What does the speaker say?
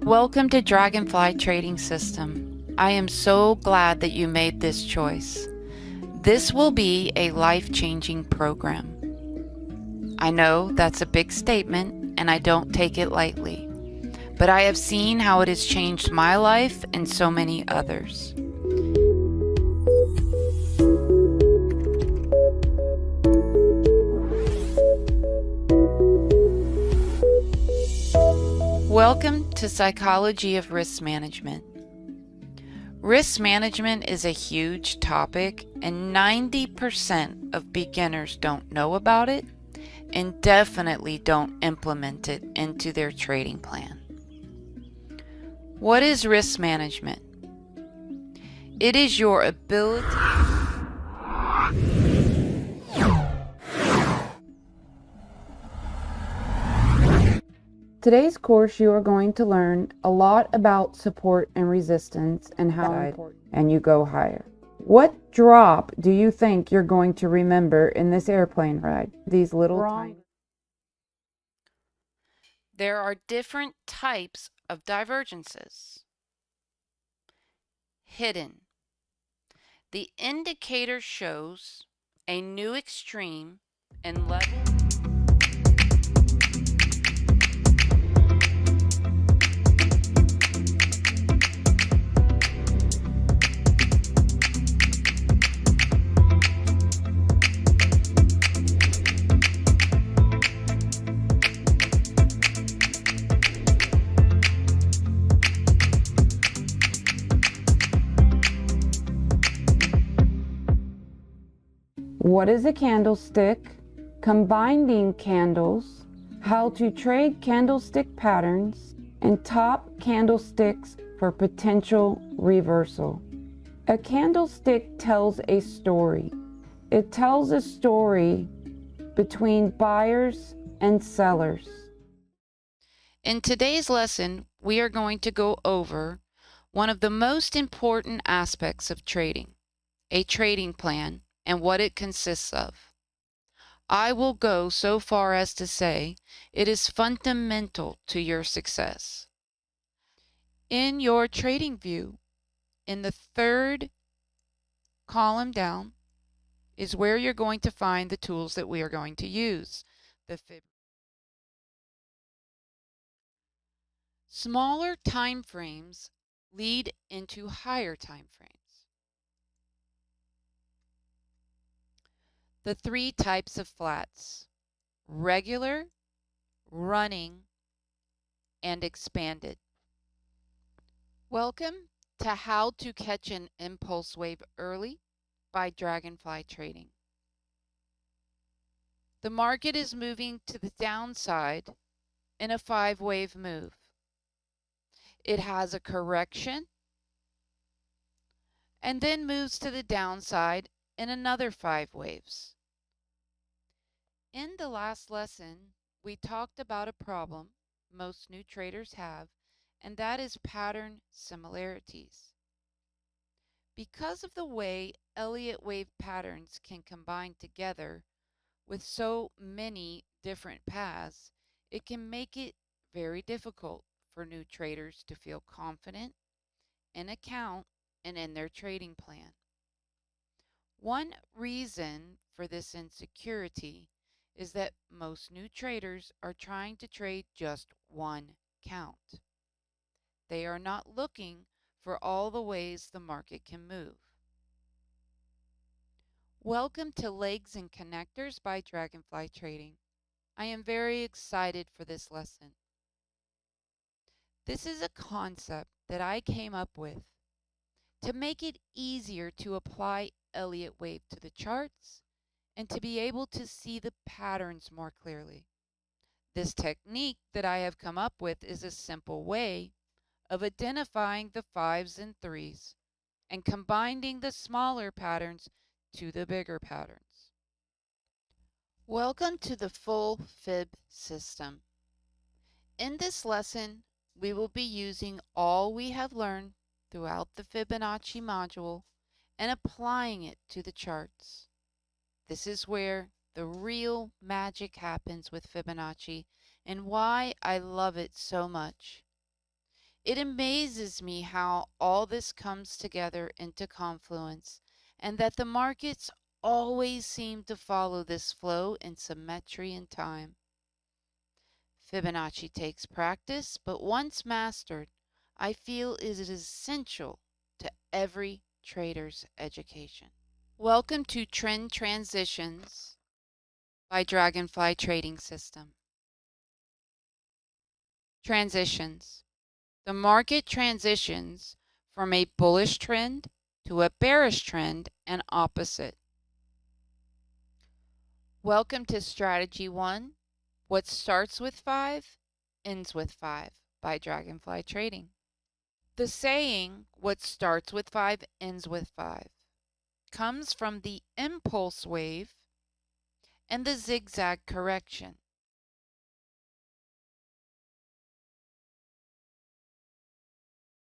Welcome to Dragonfly Trading System. I am so glad that you made this choice. This will be a life-changing program. I know that's a big statement and I don't take it lightly, but I have seen how it has changed my life and so many others. Welcome to Psychology of Risk Management. Risk management is a huge topic, and 90% of beginners don't know about it and definitely don't implement it into their trading plan. What is risk management? It is your ability. Today's course, you are going to learn a lot about support and resistance and how important, and you go higher. What drop do you think you're going to remember in this airplane ride? These little tiny. There are different types of divergences. Hidden. The indicator shows a new extreme and level. What is a candlestick? Combining candles, how to trade candlestick patterns, and top candlesticks for potential reversal. A candlestick tells a story. It tells a story between buyers and sellers. In today's lesson, we are going to go over one of the most important aspects of trading, a trading plan, and what it consists of. I will go so far as to say it is fundamental to your success. In your trading view, in the third column down, is where you're going to find the tools that we are going to use. The smaller time frames lead into higher time frames. The three types of flats: regular, running, and expanded. Welcome to How to Catch an Impulse Wave Early by Dragonfly Trading. The market is moving to the downside in a 5-wave move. It has a correction and then moves to the downside in another 5 waves. In the last lesson, we talked about a problem most new traders have, and that is pattern similarities. Because of the way Elliott Wave patterns can combine together with so many different paths, it can make it very difficult for new traders to feel confident in account and in their trading plan. One reason for this insecurity is that most new traders are trying to trade just one count. They are not looking for all the ways the market can move. Welcome to Legs and Connectors by Dragonfly Trading. I am very excited for this lesson. This is a concept that I came up with to make it easier to apply Elliott Wave to the charts and to be able to see the patterns more clearly. This technique that I have come up with is a simple way of identifying the 5s and 3s and combining the smaller patterns to the bigger patterns. Welcome to the full fib system. In this lesson, we will be using all we have learned throughout the Fibonacci module and applying it to the charts. This is where the real magic happens with Fibonacci and why I love it so much. It amazes me how all this comes together into confluence, and that the markets always seem to follow this flow in symmetry and time. Fibonacci takes practice, but once mastered, I feel it is essential to every trader's education. Welcome to Trend Transitions by Dragonfly Trading System. Transitions. The market transitions from a bullish trend to a bearish trend and opposite. Welcome to Strategy 1. What starts with 5 ends with 5 by Dragonfly Trading. The saying, what starts with 5 ends with 5, comes from the impulse wave and the zigzag correction.